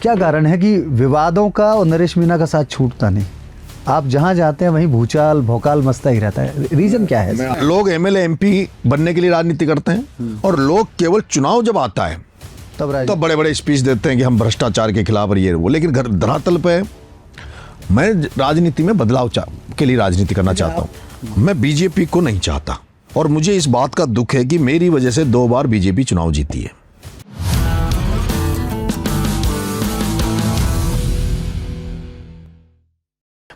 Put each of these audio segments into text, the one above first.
क्या कारण है कि विवादों का और नरेश मीणा का साथ छूटता नहीं? आप जहां जाते हैं वहीं भूचाल भौकाल मचता ही रहता है, रीजन क्या है? लोग एमएलए एमपी बनने के लिए राजनीति करते हैं और लोग केवल चुनाव जब आता है तब बड़े बड़े स्पीच देते हैं कि हम भ्रष्टाचार के खिलाफ और ये वो, लेकिन घर धरातल पे मैं राजनीति में बदलाव के लिए राजनीति करना चाहता हूँ। मैं बीजेपी को नहीं चाहता और मुझे इस बात का दुख है कि मेरी वजह से 2 बार बीजेपी चुनाव जीती है।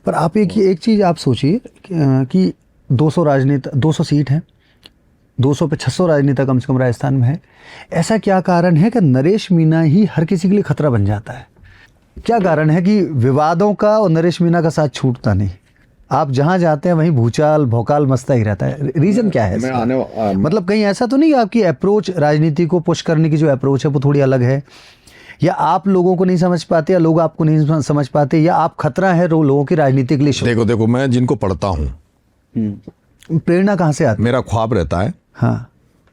पर आप एक चीज आप सोचिए कि 200 सीट है, 200 पे 600 राजनेता कम से कम राजस्थान में है। ऐसा क्या कारण है कि नरेश मीणा ही हर किसी के लिए खतरा बन जाता है? क्या कारण है कि विवादों का और नरेश मीणा का साथ छूटता नहीं? आप जहां जाते हैं वहीं भूचाल भौकाल मचता ही रहता है, रीजन क्या है? मतलब कहीं ऐसा तो नहीं कि आपकी अप्रोच राजनीति को पुश करने की जो अप्रोच है वो थोड़ी अलग है, या आप लोगों को नहीं समझ पाते, या लोग आपको नहीं समझ पाते, या आप खतरा है लोगों की राजनीति के लिए? देखो मैं जिनको पढ़ता हूँ, प्रेरणा कहाँ से आती? मेरा ख्वाब रहता है हाँ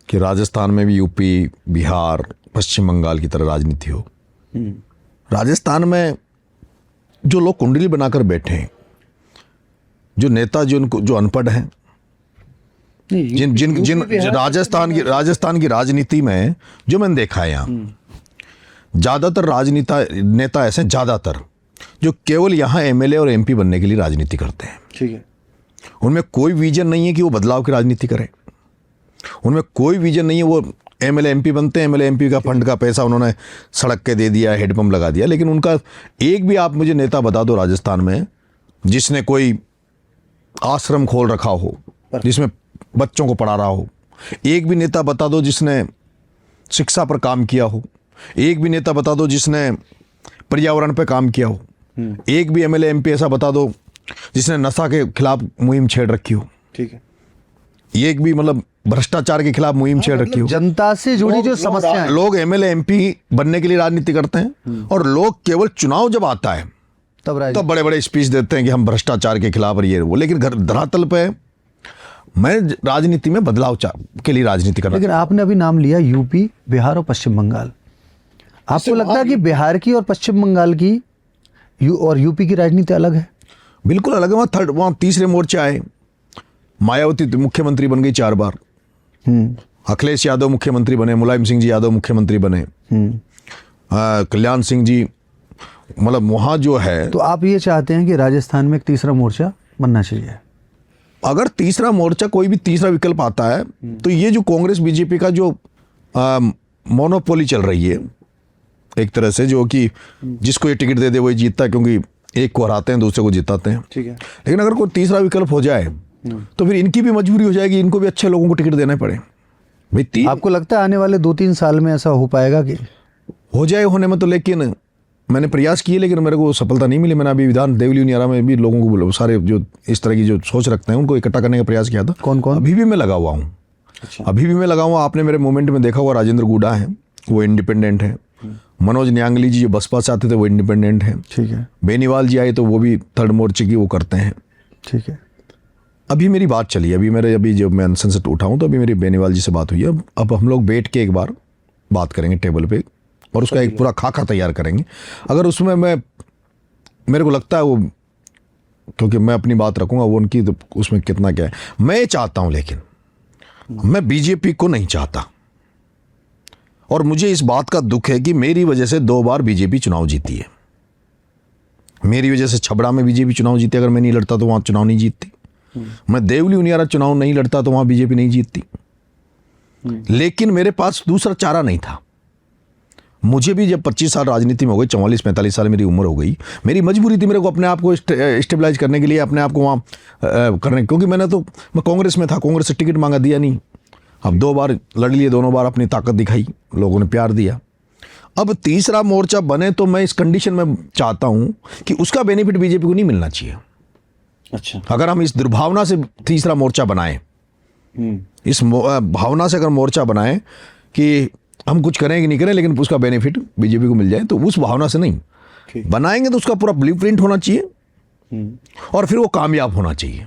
कि राजस्थान में भी यूपी, बिहार, पश्चिम बंगाल की तरह राजनीति हो। राजस्थान में जो लोग कुंडली बनाकर बैठे हैं, जो नेता जो अनपढ़ हैं, जिन राजस्थान की राजनीति में जो मैंने देखा है यहाँ, ज्यादातर नेता ऐसे ज्यादातर जो केवल यहाँ एमएलए और एमपी बनने के लिए राजनीति करते हैं। ठीक है। उनमें कोई विजन नहीं है कि वो बदलाव की राजनीति करें। उनमें कोई विजन नहीं है। वो एमएलए एमपी बनते हैं, एमएलए एमपी का फंड का पैसा उन्होंने सड़क के दे दिया, हेडपंप लगा दिया, लेकिन उनका एक भी आप मुझे नेता बता दो राजस्थान में जिसने कोई आश्रम खोल रखा हो, जिसमें बच्चों को पढ़ा रहा हो। एक भी नेता बता दो जिसने शिक्षा पर काम किया हो। एक भी नेता बता दो जिसने पर्यावरण पर काम किया हो। एक भी एमएलए एमपी ऐसा बता दो जिसने नशा के खिलाफ मुहिम छेड़ रखी हो। ठीक है। एक भी मतलब भ्रष्टाचार के खिलाफ मुहिम छेड़ रखी हो। जनता से जुड़ी जो समस्या, लोग एमएलए एमपी बनने के लिए राजनीति करते हैं और लोग केवल चुनाव जब आता है तब बड़े बड़े स्पीच देते हैं कि हम भ्रष्टाचार के खिलाफ और ये वो, लेकिन धरातल पे मैं राजनीति में बदलाव के लिए राजनीति करना। लेकिन आपने अभी नाम लिया यूपी, बिहार और पश्चिम बंगाल। आपको लगता है कि बिहार की और पश्चिम बंगाल की और यूपी की राजनीति अलग है? बिल्कुल अलग है। वहाँ तीसरे मोर्चे आए। मायावती मुख्यमंत्री बन गई 4 बार। अखिलेश यादव मुख्यमंत्री बने, मुलायम सिंह जी यादव मुख्यमंत्री बने, कल्याण सिंह जी, मतलब वहाँ जो है। तो आप ये चाहते हैं कि राजस्थान में एक तीसरा मोर्चा बनना चाहिए? अगर तीसरा मोर्चा, कोई भी तीसरा विकल्प आता है तो ये जो कांग्रेस बीजेपी का जो मोनोपोली चल रही है एक तरह से, जो कि जिसको ये टिकट दे दे वही जीतता है, क्योंकि एक को हराते हैं दूसरे को जिताते हैं। ठीक है। लेकिन अगर कोई तीसरा विकल्प हो जाए तो फिर इनकी भी मजबूरी हो जाएगी, इनको भी अच्छे लोगों को टिकट देने पड़े भाई। आपको लगता है आने वाले 2-3 साल में ऐसा हो पाएगा? कि हो जाए होने में तो, लेकिन मैंने प्रयास किए लेकिन मेरे को सफलता नहीं मिली। मैंने अभी विधान देवली उनियारा में भी लोगों को बोला, सारे जो इस तरह की जो सोच रखते हैं उनको इकट्ठा करने का प्रयास किया था। कौन कौन? अभी भी मैं लगा हुआ हूँ। अच्छा। अभी भी मैं लगा हुआ। आपने मेरे मूवमेंट में देखा हुआ, राजेंद्र गुडा है, वो इंडिपेंडेंट है। मनोज न्यांगली जी जो बसपा से आते थे वो इंडिपेंडेंट है। ठीक है। बेनीवाल जी आए तो वो भी थर्ड मोर्चे की वो करते हैं। ठीक है। अभी मेरी बात चली है, अभी जब मैं अनशन से उठा हूँ तो अभी मेरी बेनीवाल जी से बात हुई है। अब हम लोग बैठ के एक बार बात करेंगे टेबल पे और उसका एक पूरा खाका तैयार करेंगे। अगर उसमें मेरे को लगता है वो, क्योंकि मैं अपनी बात रखूंगा, वो उनकी तो उसमें कितना क्या है मैं चाहता हूं, लेकिन मैं बीजेपी को नहीं चाहता और मुझे इस बात का दुख है कि मेरी वजह से 2 बार बीजेपी चुनाव जीती है। मेरी वजह से छबड़ा में बीजेपी चुनाव जीती। अगर मैं नहीं लड़ता तो वहां चुनाव नहीं जीतती। मैं देवली उनियारा चुनाव नहीं लड़ता तो वहां बीजेपी नहीं जीतती। लेकिन मेरे पास दूसरा चारा नहीं था। मुझे भी जब 25 साल राजनीति में हो गई, 44-45 साल मेरी उम्र हो गई, मेरी मजबूरी थी मेरे को अपने आप को स्टेबलाइज करने के लिए, अपने आप को वहाँ करने, क्योंकि मैं कांग्रेस में था, कांग्रेस से टिकट मांगा, दिया नहीं। अब 2 बार लड़ लिए, दोनों बार अपनी ताकत दिखाई, लोगों ने प्यार दिया। अब तीसरा मोर्चा बने तो मैं इस कंडीशन में चाहता हूँ कि उसका बेनिफिट बीजेपी को नहीं मिलना चाहिए। अच्छा। अगर हम इस दुर्भावना से तीसरा मोर्चा बनाएं, इस भावना से अगर मोर्चा बनाएं कि हम कुछ करें कि नहीं करें लेकिन उसका बेनिफिट बीजेपी को मिल जाए, तो उस भावना से नहीं बनाएंगे तो उसका पूरा ब्लूप्रिंट होना चाहिए और फिर वो कामयाब होना चाहिए।